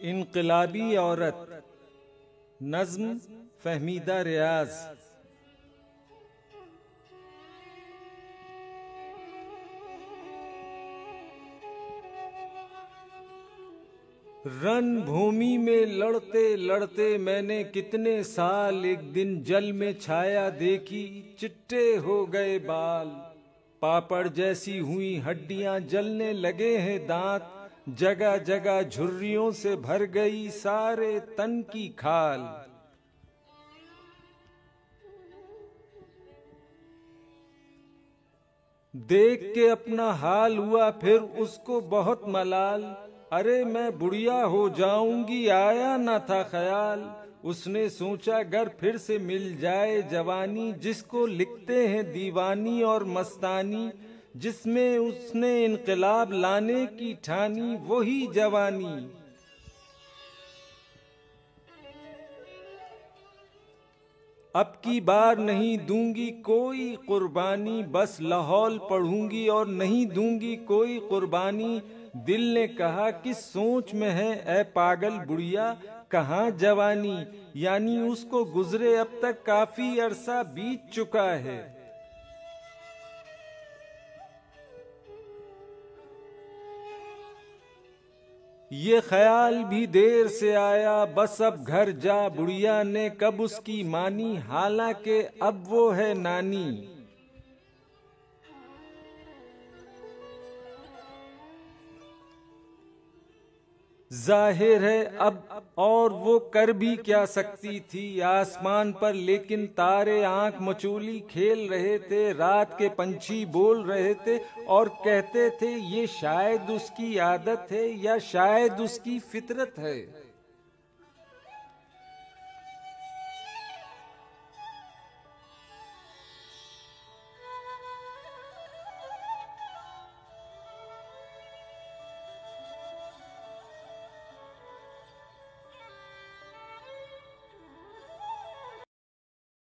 इनकलाबी औरत। नज़्म फहमीदा रियाज। रणभूमि में लड़ते लड़ते मैंने कितने साल, एक दिन जल में छाया देखी, चिट्टे हो गए बाल। पापड़ जैसी हुई हड्डियां, जलने लगे हैं दांत, जगह जगह झुर्रियों से भर गई सारे तन की खाल। देख के अपना हाल हुआ फिर उसको बहुत मलाल। अरे मैं बुढ़िया हो जाऊंगी, आया न था ख्याल। उसने सोचा अगर फिर से मिल जाए जवानी, जिसको लिखते हैं दीवानी और मस्तानी, जिसमें उसने इनकलाब लाने की ठानी, वही जवानी। अब की बार नहीं दूंगी कोई कुर्बानी, बस लाहौल पढ़ूंगी और नहीं दूंगी कोई कुर्बानी। दिल ने कहा किस सोच में है ऐ पागल बुढ़िया, कहाँ जवानी। यानी उसको गुजरे अब तक काफी अरसा बीत चुका है। ये ख्याल भी देर से आया, बस अब घर जा बुढ़िया ने कब उसकी मानी, हालांकि अब वो है नानी। जाहिर है अब और वो कर भी क्या सकती थी। आसमान पर लेकिन तारे आंख मचोली खेल रहे थे, रात के पंछी बोल रहे थे और कहते थे ये शायद उसकी आदत है या शायद उसकी फितरत है।